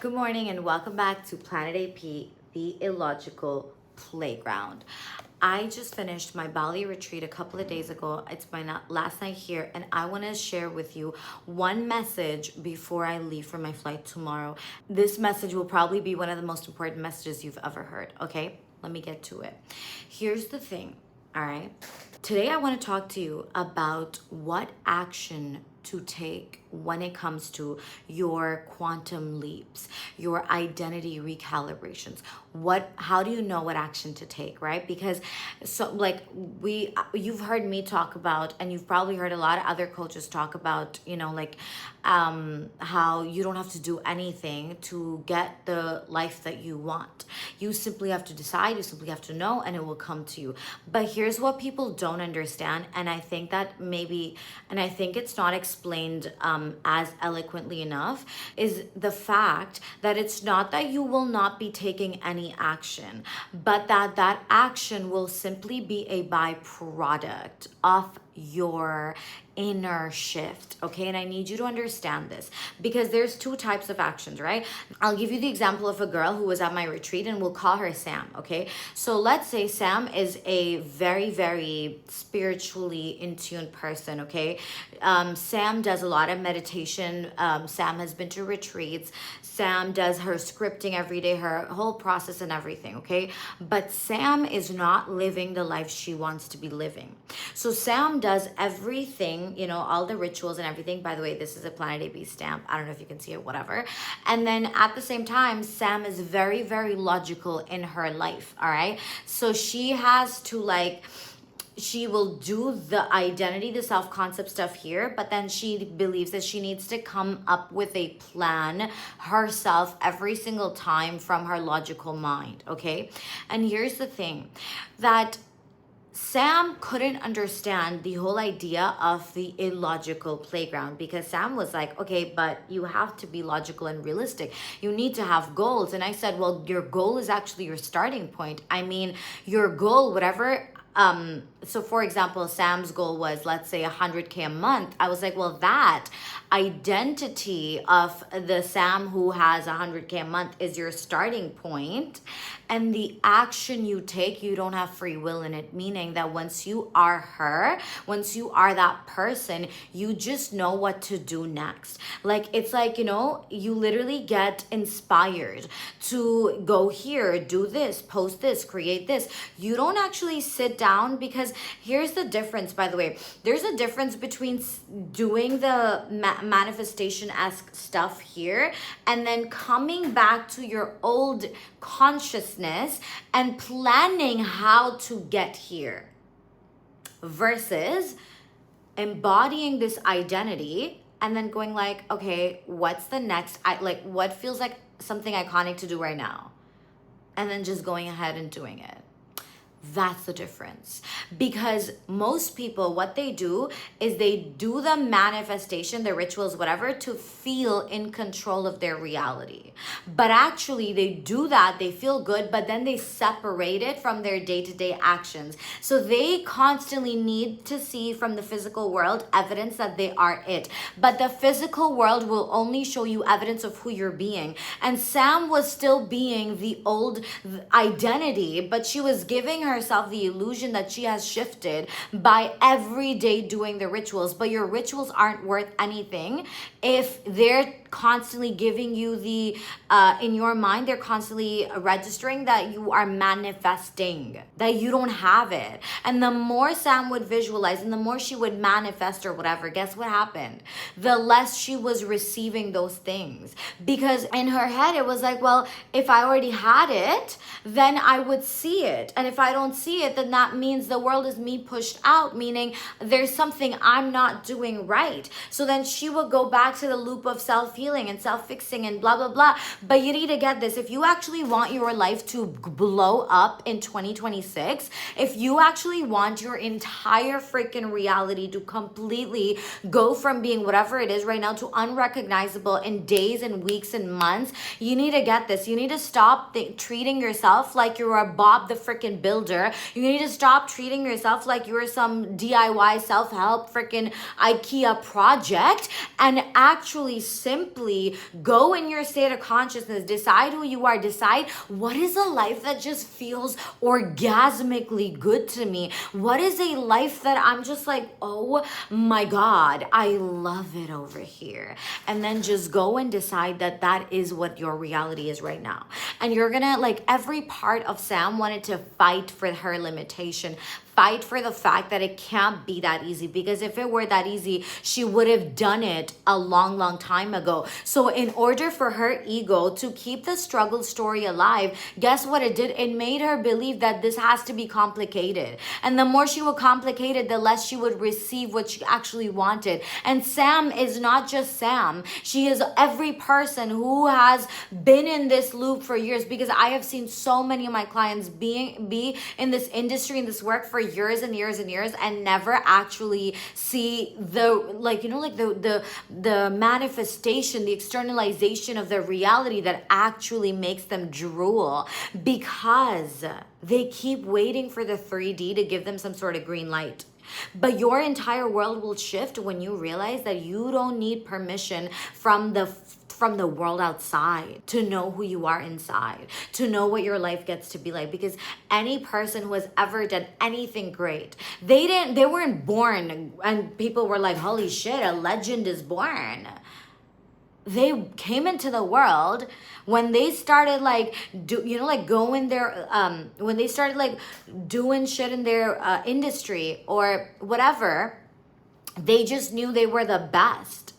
Good morning and welcome back to Planet AP, the illogical playground. I just finished my Bali retreat a couple of days ago. It's my last night here, and I want to share with you one message before I leave for my flight tomorrow. This message will probably be one of the most important messages you've ever heard, okay? Let me get to it. Here's the thing, all right? Today I want to talk to you about what action to take when it comes to your quantum leaps, your identity recalibrations. How do you know what action to take, right? Because you've heard me talk about, and you've probably heard a lot of other coaches talk about, how you don't have to do anything to get the life that you want. You simply have to decide, you simply have to know, and it will come to you. But here's what people don't understand, and I think it's not explained as eloquently enough, is the fact that it's not that you will not be taking any action, but that action will simply be a byproduct of your inner shift, okay? And I need you to understand this because there's two types of actions, right? I'll give you the example of a girl who was at my retreat, and we'll call her Sam, okay? So let's say Sam is a very, very spiritually in tune person, okay? Sam does a lot of meditation. Sam has been to retreats. Sam does her scripting every day, her whole process and everything, okay? But Sam is not living the life she wants to be living. So Sam does everything, all the rituals and everything. By the way, this is a Planet AB stamp. I don't know if you can see it, whatever. And then at the same time, Sam is very, very logical in her life, all right? So she has to she will do the identity, the self-concept stuff here, but then she believes that she needs to come up with a plan herself every single time from her logical mind, okay? And here's the thing, that Sam couldn't understand the whole idea of the illogical playground because Sam was like, okay, but you have to be logical and realistic. You need to have goals. And I said, well, your goal is actually your starting point. I mean, your goal, whatever. So for example, Sam's goal was, let's say 100K a month. I was like, well, that identity of the Sam who has 100K a month is your starting point. And the action you take, you don't have free will in it, meaning that once you are her, once you are that person, you just know what to do next. It's like, you literally get inspired to go here, do this, post this, create this. You don't actually sit down, because here's the difference, by the way. There's a difference between doing the manifestation-esque stuff here and then coming back to your old consciousness and planning how to get here versus embodying this identity and then going like, okay, what's the next, what feels like something iconic to do right now, and then just going ahead and doing it. That's the difference. Because most people, what they do is they do the manifestation, the rituals, whatever, to feel in control of their reality. But actually, they do that, they feel good, but then they separate it from their day-to-day actions. So they constantly need to see from the physical world evidence that they are it. But the physical world will only show you evidence of who you're being. And Sam was still being the old identity, but she was giving herself the illusion that she has shifted by every day doing the rituals. But your rituals aren't worth anything if they're constantly giving you the in your mind, they're constantly registering that you are manifesting, that you don't have it. And the more Sam would visualize and the more she would manifest or whatever, guess what happened? The less she was receiving those things, because in her head it was like, well, if I already had it, then I would see it, and if I don't see it, then that means the world is me pushed out, meaning there's something I'm not doing right. So then she would go back to the loop of self-healing and self-fixing and blah blah blah. But you need to get this. If you actually want your life to blow up in 2026, if you actually want your entire freaking reality to completely go from being whatever it is right now to unrecognizable in days and weeks and months, you need to get this. You need to stop treating yourself like you're a Bob the freaking Builder. You need to stop treating yourself like you're some DIY self-help freaking IKEA project, and actually simply simply go in your state of consciousness, decide who you are, decide what is a life that just feels orgasmically good to me. What is a life that I'm just like, oh my God, I love it over here. And then just go and decide that that is what your reality is right now. And you're gonna, like, every part of Sam wanted to fight for her limitation, fight for the fact that it can't be that easy, because if it were that easy, she would have done it a long time ago. So in order for her ego to keep the struggle story alive, guess what it did? It made her believe that this has to be complicated. And the more she would complicate it, the less she would receive what she actually wanted. And Sam is not just Sam. She is every person who has been in this loop for years, because I have seen so many of my clients be in this industry, in this work for years and years and years, and never actually see the, like, you know, like the manifestation, the externalization of the reality that actually makes them drool, because they keep waiting for the 3D to give them some sort of green light. But your entire world will shift when you realize that you don't need permission from the world outside to know who you are inside, to know what your life gets to be like. Because any person who has ever done anything great, they weren't born and people were like, holy shit, a legend is born. They came into the world when they started like going there, when they started like doing shit in their industry or whatever. They just knew they were the best,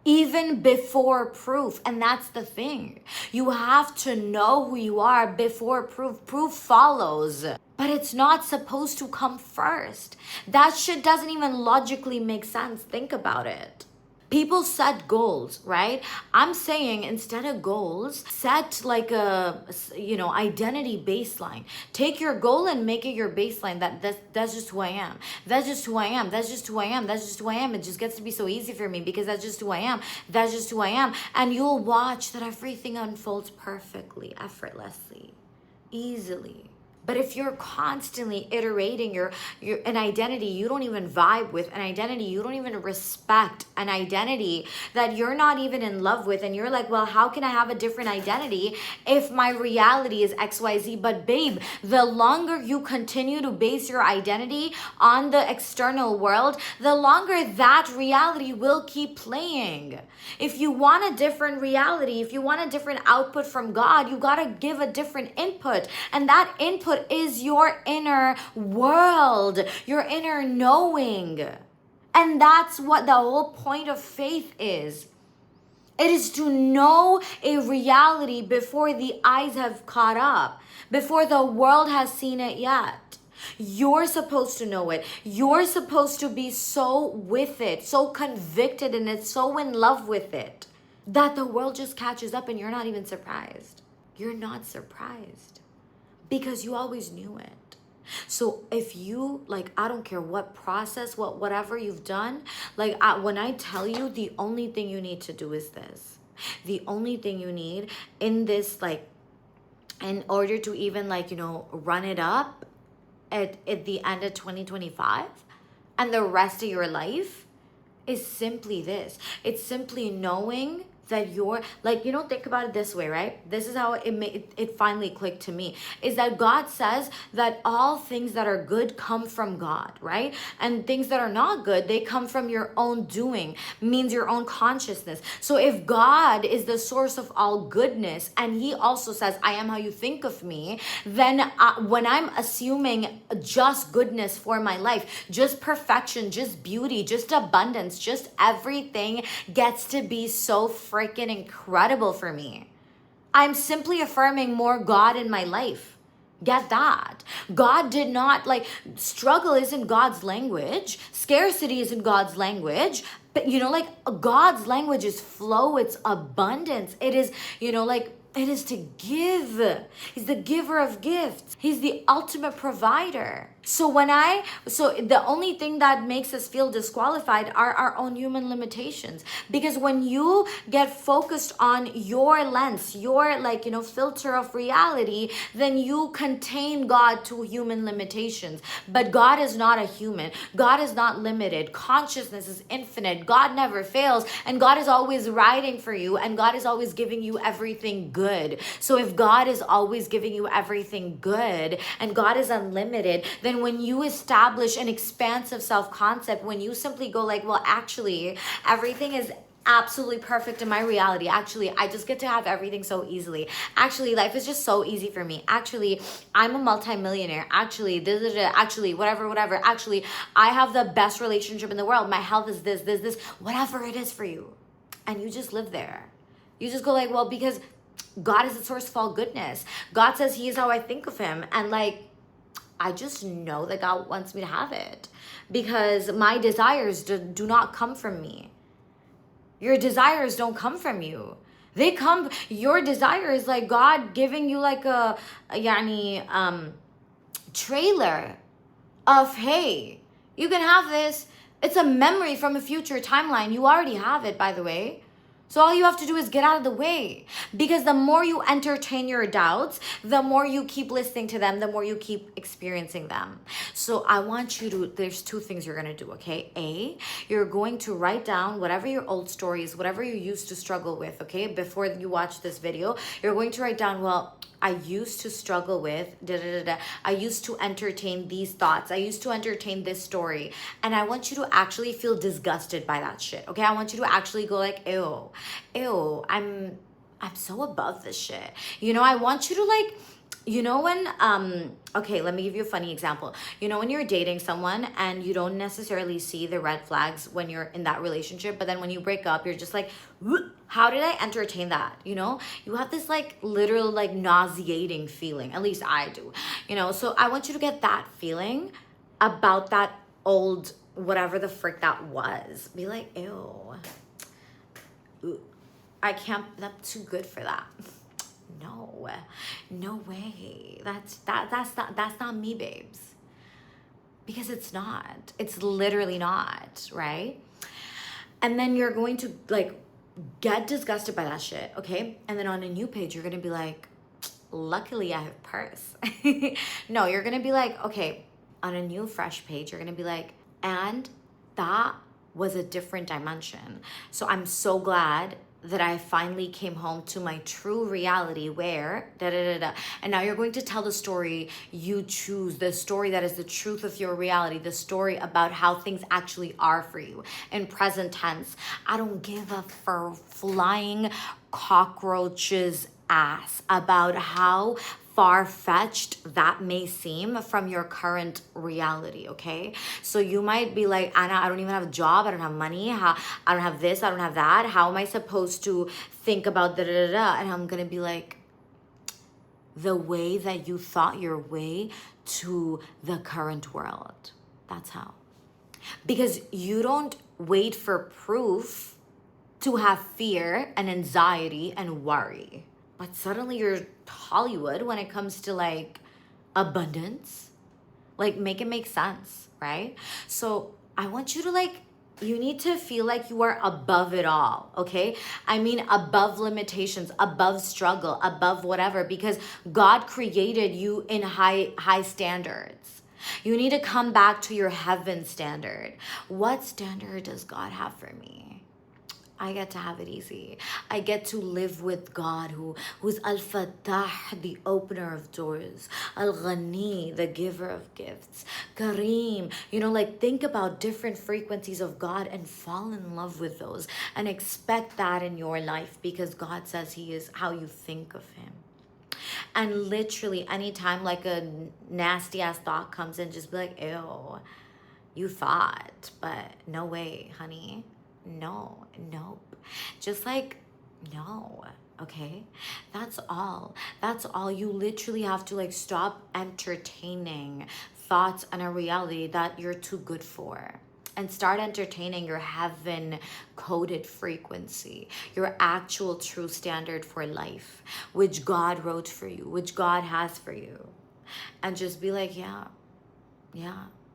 even before proof. And that's the thing. You have to know who you are before proof. Proof follows. But it's not supposed to come first. That shit doesn't even logically make sense. Think about it. People set goals, right? I'm saying instead of goals, set like a, identity baseline. Take your goal and make it your baseline. That's just who I am. That's just who I am. That's just who I am. That's just who I am. It just gets to be so easy for me because that's just who I am. That's just who I am. And you'll watch that everything unfolds perfectly, effortlessly, easily. But if you're constantly iterating an identity you don't even vibe with, an identity you don't even respect, an identity that you're not even in love with, and you're like, well, how can I have a different identity if my reality is XYZ? But babe, the longer you continue to base your identity on the external world, the longer that reality will keep playing. If you want a different reality, if you want a different output from God, you got to give a different input. And that input is your inner world, your inner knowing. And that's what the whole point of faith is. It is to know a reality before the eyes have caught up, before the world has seen it yet. You're supposed to know it. You're supposed to be so with it, so convicted in it, so in love with it, that the world just catches up and you're not even surprised. You're not surprised because you always knew it. So if you, like, I don't care what process, whatever you've done, like when I tell you, the only thing you need to do is this. The only thing you need in this, like, in order to even, like, run it up at the end of 2025 and the rest of your life is simply this. It's simply knowing that you're, like, think about it this way, right? This is how it finally clicked to me, is that God says that all things that are good come from God, right? And things that are not good, they come from your own doing, means your own consciousness. So if God is the source of all goodness, and he also says, I am how you think of me, then when I'm assuming just goodness for my life, just perfection, just beauty, just abundance, just everything gets to be so freaking incredible for me. I'm simply affirming more God in my life. Get that? God did not, like, struggle isn't God's language. Scarcity isn't God's language. But, God's language is flow. It's abundance. It is, it is to give. He's the giver of gifts. He's the ultimate provider. So the only thing that makes us feel disqualified are our own human limitations. Because when you get focused on your lens, your filter of reality, then you contain God to human limitations. But God is not a human. God is not limited. Consciousness is infinite. infinite. God never fails, and God is always riding for you, and God is always giving you everything good. So if God is always giving you everything good and God is unlimited, then when you establish an expansive self-concept, when you simply go like, well, actually, everything is absolutely perfect in my reality. Actually, I just get to have everything so easily. Actually, life is just so easy for me. Actually, I'm a multimillionaire. Actually, actually, whatever. Actually, I have the best relationship in the world. My health is this, whatever it is for you. And you just live there. You just go like, well, because God is the source of all goodness. God says he is how I think of him. And like, I just know that God wants me to have it because my desires do not come from me. Your desires don't come from you. They come, your desire is like God giving you like a trailer of, hey, you can have this. It's a memory from a future timeline. You already have it, by the way. So all you have to do is get out of the way. Because the more you entertain your doubts, the more you keep listening to them, the more you keep experiencing them. So I want you to, there's two things you're going to do, okay? A, you're going to write down whatever your old stories, whatever you used to struggle with, okay? Before you watch this video, you're going to write down, well, I used to struggle with I used to entertain these thoughts. I used to entertain this story. And I want you to actually feel disgusted by that shit. Okay? I want you to actually go like, ew, I'm so above this shit. You know, I want you to like, you know when, okay, let me give you a funny example. You know when you're dating someone and you don't necessarily see the red flags when you're in that relationship, but then when you break up, you're just like, how did I entertain that? You know, you have this like literal like nauseating feeling. At least I do, you know? So I want you to get that feeling about that old, whatever the frick that was. Be like, ew, I can't, that's too good for that. No way. That's not me, babes. Because it's not. It's literally not, right? And then you're going to like get disgusted by that shit, okay? And then on a new page, you're gonna be like, luckily I have purse. No, you're gonna be like, okay, on a new fresh page, you're gonna be like, and that was a different dimension. So I'm so glad that I finally came home to my true reality where and now you're going to tell the story you choose, the story that is the truth of your reality, the story about how things actually are for you in present tense. I don't give a flying cockroach's ass about how far-fetched that may seem from your current reality, okay? So you might be like, Anna, I don't even have a job, I don't have money, I don't have this, I don't have that. How am I supposed to think about And I'm gonna be like, the way that you thought your way to the current world. That's how. Because you don't wait for proof to have fear and anxiety and worry. But suddenly you're Hollywood when it comes to like abundance. Like make it make sense, right? So I want you to like, you need to feel like you are above it all, okay? I mean above limitations, above struggle, above whatever, because God created you in high standards. You need to come back to your heaven standard. What standard does God have for me? I get to have it easy. I get to live with God who's Al-Fattah, the opener of doors. Al-Ghani, the giver of gifts. Kareem, you know, like think about different frequencies of God and fall in love with those and expect that in your life because God says he is how you think of him. And literally anytime like a nasty ass thought comes in, just be like, ew, you thought, but no way, honey. No, nope. Just like, no, okay? That's all. That's all. You literally have to like stop entertaining thoughts and a reality that you're too good for. And start entertaining your heaven coded frequency, your actual true standard for life, which God wrote for you, which God has for you. And just be like, yeah,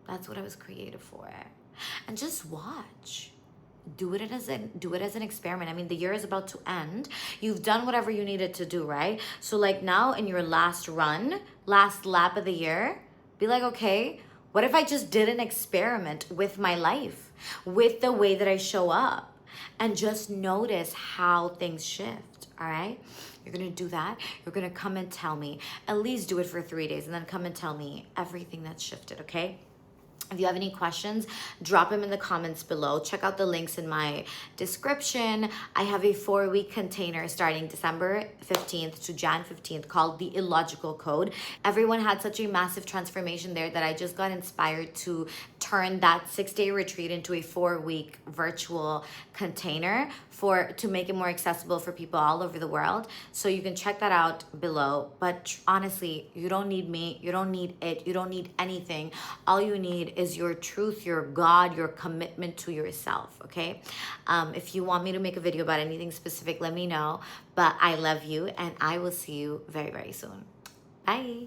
that's what I was created for. And just watch. Do it as an experiment. I mean, the year is about to end. You've done whatever you needed to do, right? So like now in your last lap of the year, be like, okay, what if I just did an experiment with my life? with the way that I show up, and just notice how things shift. All right, you're gonna do that. You're gonna come and tell me. At least do it for 3 days, and then come and tell me everything that's shifted. Okay. If you have any questions, drop them in the comments below. Check out the links in my description. I have a 4-week container starting December 15th to Jan 15th called The Illogical Code. Everyone had such a massive transformation there that I just got inspired to turn that 6-day retreat into a 4-week virtual container to make it more accessible for people all over the world. So you can check that out below. But honestly, you don't need me, you don't need it, you don't need anything. All you need is your truth, your God, your commitment to yourself. Okay. If you want me to make a video about anything specific, let me know. But I love you, and I will see you very, very soon. Bye.